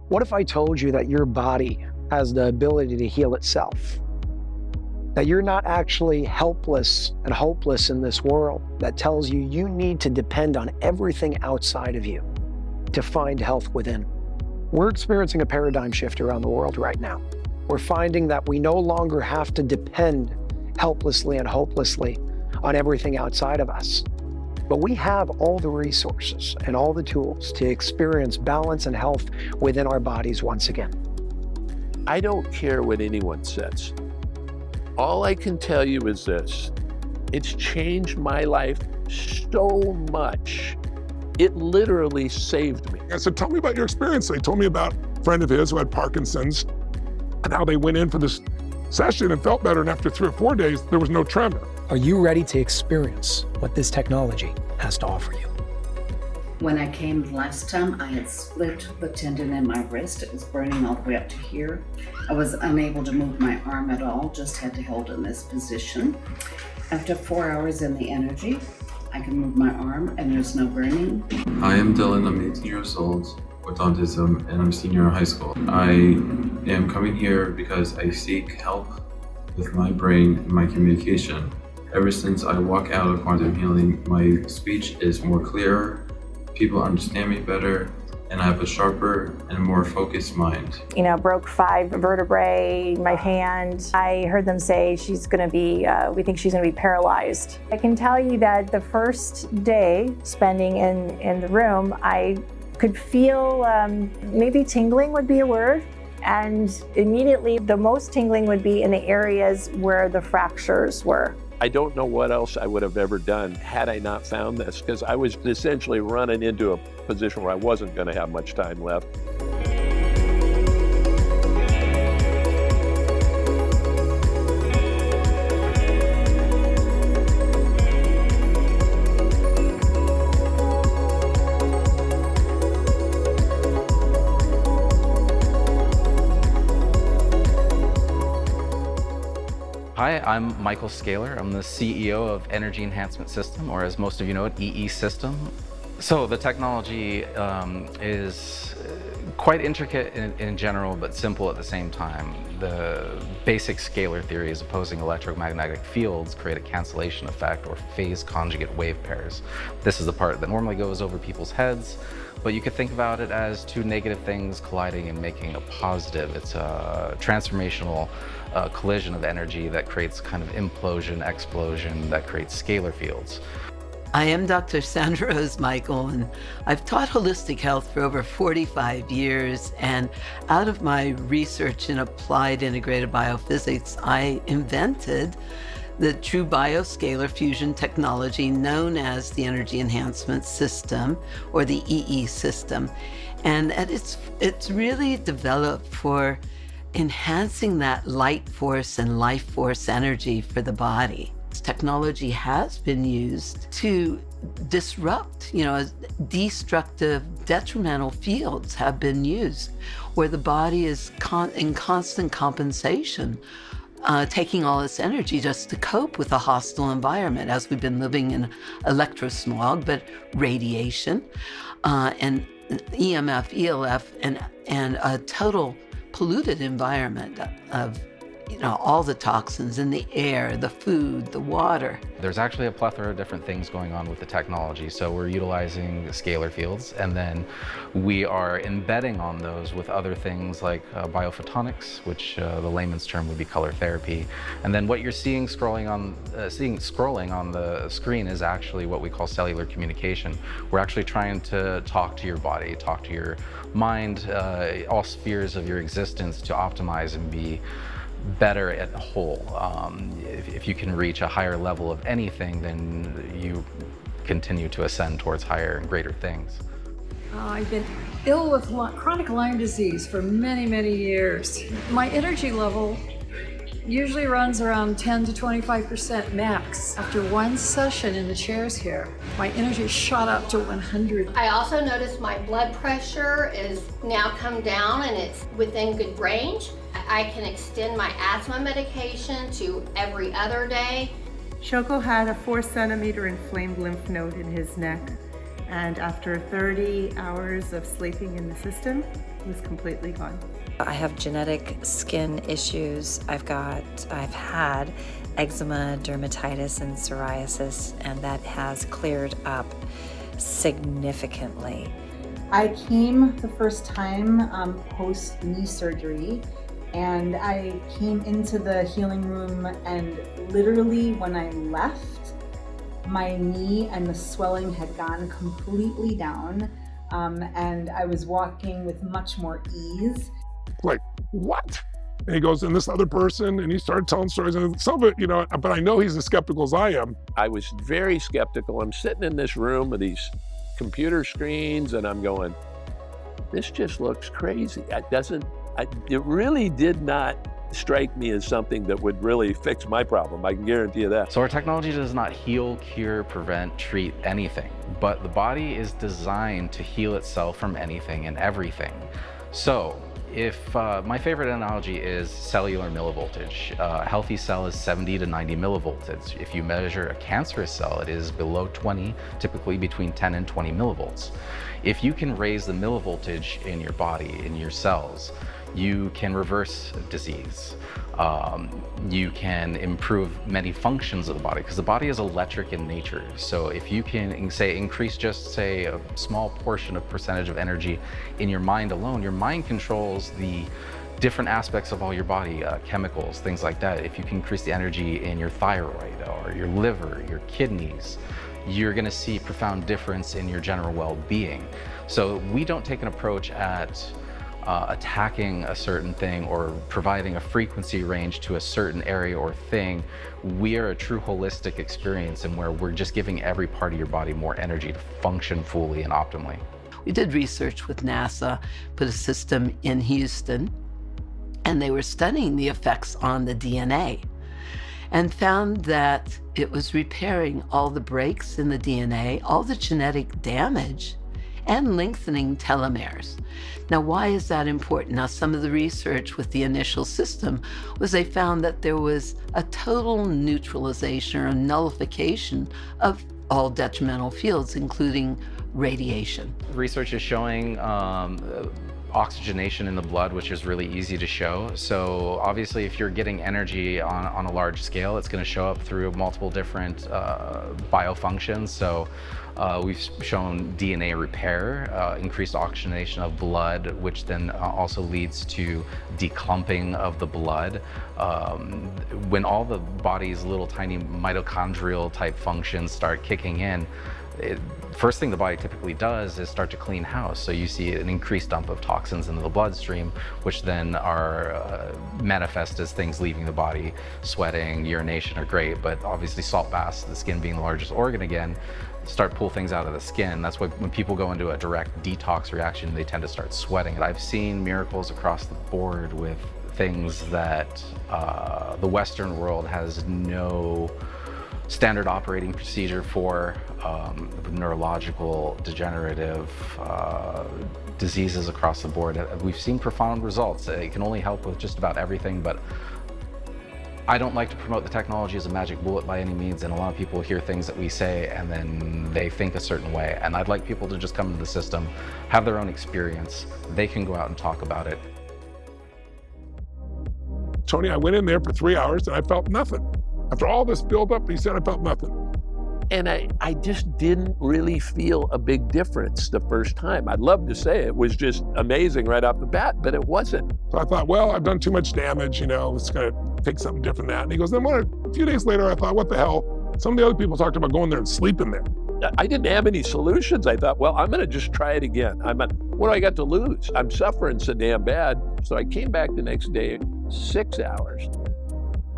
What if I told you that your body has the ability to heal itself? That you're not actually helpless and hopeless in this world that tells you you need to depend on everything outside of you to find health within. We're experiencing a paradigm shift around the world right now. We're finding that we no longer have to depend helplessly and hopelessly on everything outside of us. But we have all the resources and all the tools to experience balance and health within our bodies once again. I don't care what anyone says. All I can tell you is this: it's changed my life so much. It literally saved me. I said, tell me about your experience. They told me about a friend of his who had Parkinson's and how they went in for this session and felt better. And after 3 or 4 days, there was no tremor. Are you ready to experience what this technology has to offer you? When I came last time, I had split the tendon in my wrist. It was burning all the way up to here. I was unable to move my arm at all, just had to hold in this position. After 4 hours in the energy, I can move my arm and there's no burning. I am Dylan, I'm 18 years old with autism and I'm a senior in high school. I am coming here because I seek help with my brain and my communication. Ever since I walk out of quantum healing, my speech is more clear, people understand me better, and I have a sharper and more focused mind. You know, broke 5 vertebrae in my hand. I heard them say she's gonna be, we think she's gonna be paralyzed. I can tell you that the first day spending in the room, I could feel, maybe tingling would be a word. And immediately the most tingling would be in the areas where the fractures were. I don't know what else I would have ever done had I not found this, because I was essentially running into a position where I wasn't going to have much time left. Hi, I'm Michael Scaler. I'm the CEO of Energy Enhancement System, or as most of you know it, EESystem. So the technology is quite intricate in general, but simple at the same time. The basic scalar theory is opposing electromagnetic fields create a cancellation effect or phase conjugate wave pairs. This is the part that normally goes over people's heads, but you could think about it as 2 negative things colliding and making a positive. It's a transformational collision of energy that creates kind of implosion, explosion, that creates scalar fields. I am Dr. Sandra Rose Michael, and I've taught holistic health for over 45 years. And out of my research in applied integrated biophysics, I invented the true bioscalar fusion technology known as the Energy Enhancement System, or the EESystem. And it's really developed for enhancing that light force and life force energy for the body. This technology has been used to disrupt, destructive, detrimental fields have been used where the body is in constant compensation, taking all its energy just to cope with a hostile environment, as we've been living in electrosmog, but radiation, and EMF, ELF, and a total polluted environment of all the toxins in the air, the food, the water. There's actually a plethora of different things going on with the technology. So we're utilizing scalar fields, and then we are embedding on those with other things like biophotonics, which the layman's term would be color therapy. And then what you're seeing scrolling on the screen is actually what we call cellular communication. We're actually trying to talk to your body, talk to your mind, all spheres of your existence to optimize and be better at whole. If you can reach a higher level of anything, then you continue to ascend towards higher and greater things. I've been ill with chronic Lyme disease for many, many years. My energy level usually runs around 10 to 25% max. After one session in the chairs here, my energy shot up to 100. I also noticed my blood pressure is now come down and it's within good range. I can extend my asthma medication to every other day. Shoko had a 4-centimeter inflamed lymph node in his neck, and after 30 hours of sleeping in the system, was completely gone. I have genetic skin issues. I've had eczema, dermatitis, and psoriasis, and that has cleared up significantly. I came the first time post knee surgery, and I came into the healing room, and literally when I left, my knee and the swelling had gone completely down, and I was walking with much more ease. Like, what? And he goes, and this other person, and he started telling stories, and some of it, you know, but I know he's as skeptical as I am. I was very skeptical. I'm sitting in this room with these computer screens, and I'm going, this just looks crazy. It really did not strike me as something that would really fix my problem. I can guarantee you that. So our technology does not heal, cure, prevent, treat anything, but the body is designed to heal itself from anything and everything. So if my favorite analogy is cellular millivoltage. A healthy cell is 70 to 90 millivolts. If you measure a cancerous cell, it is below 20, typically between 10 and 20 millivolts. If you can raise the millivoltage in your body, in your cells, you can reverse disease. You can improve many functions of the body, because the body is electric in nature. So if you can increase just a small portion of percentage of energy in your mind alone, your mind controls the different aspects of all your body, chemicals, things like that. If you can increase the energy in your thyroid or your liver, your kidneys, you're gonna see profound difference in your general well-being. So we don't take an approach at attacking a certain thing or providing a frequency range to a certain area or thing. We are a true holistic experience, and where we're just giving every part of your body more energy to function fully and optimally. We did research with NASA, put a system in Houston, and they were studying the effects on the DNA and found that it was repairing all the breaks in the DNA, all the genetic damage, and lengthening telomeres. Now, why is that important? Now, some of the research with the initial system was they found that there was a total neutralization or nullification of all detrimental fields, including radiation. Research is showing oxygenation in the blood, which is really easy to show. So obviously, if you're getting energy on a large scale, it's going to show up through multiple different biofunctions. So we've shown DNA repair, increased oxygenation of blood, which then also leads to declumping of the blood. When all the body's little tiny mitochondrial type functions start kicking in, first thing the body typically does is start to clean house. So you see an increased dump of toxins into the bloodstream, which then are manifest as things leaving the body. Sweating, urination are great, but obviously salt baths, the skin being the largest organ again, start pull things out of the skin. That's why when people go into a direct detox reaction, they tend to start sweating. I've seen miracles across the board with things that the Western world has no standard operating procedure for. Neurological, degenerative diseases across the board. We've seen profound results. It can only help with just about everything, but I don't like to promote the technology as a magic bullet by any means, and a lot of people hear things that we say and then they think a certain way, and I'd like people to just come into the system, have their own experience. They can go out and talk about it. Tony, I went in there for 3 hours and I felt nothing. After all this buildup, he said I felt nothing. And I just didn't really feel a big difference the first time. I'd love to say it was just amazing right off the bat, but it wasn't. So I thought, well, I've done too much damage, you know, let's kind of take something different than that. And he goes, then a few days later, I thought, what the hell? Some of the other people talked about going there and sleeping there. I didn't have any solutions. I thought, well, I'm gonna just try it again. What do I got to lose? I'm suffering so damn bad. So I came back the next day, 6 hours,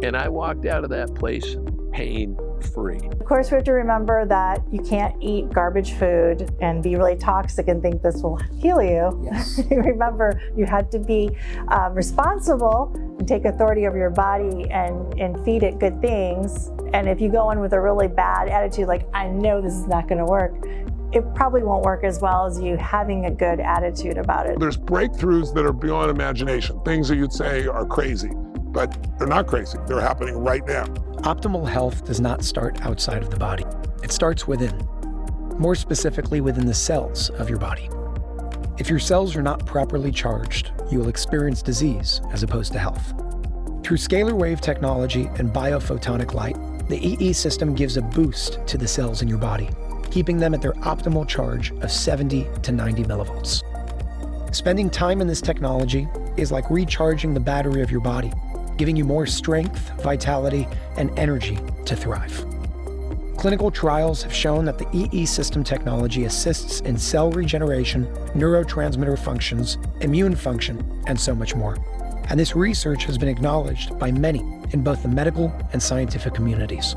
and I walked out of that place pain-free. Of course, we have to remember that you can't eat garbage food and be really toxic and think this will heal you. Yes. Remember, you have to be responsible and take authority over your body and feed it good things. And if you go in with a really bad attitude, like, I know this is not going to work, it probably won't work as well as you having a good attitude about it. There's breakthroughs that are beyond imagination, things that you'd say are crazy, but they're not crazy. They're happening right now. Optimal health does not start outside of the body. It starts within, more specifically within the cells of your body. If your cells are not properly charged, you will experience disease as opposed to health. Through scalar wave technology and biophotonic light, the EESystem gives a boost to the cells in your body, keeping them at their optimal charge of 70 to 90 millivolts. Spending time in this technology is like recharging the battery of your body, giving you more strength, vitality, and energy to thrive. Clinical trials have shown that the EESystem technology assists in cell regeneration, neurotransmitter functions, immune function, and so much more. And this research has been acknowledged by many in both the medical and scientific communities.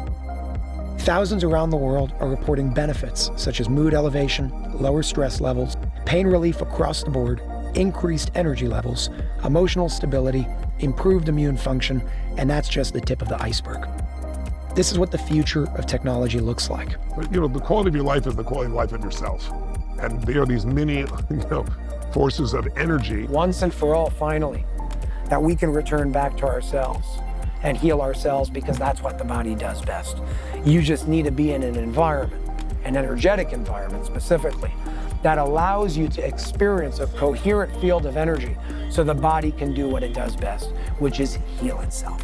Thousands around the world are reporting benefits such as mood elevation, lower stress levels, pain relief across the board, increased energy levels, emotional stability, improved immune function, and that's just the tip of the iceberg. This is what the future of technology looks like. But, the quality of your life is the quality of life of yourself. And there are these many, forces of energy. Once and for all, finally, that we can return back to ourselves and heal ourselves, because that's what the body does best. You just need to be in an environment, an energetic environment specifically, that allows you to experience a coherent field of energy so the body can do what it does best, which is heal itself.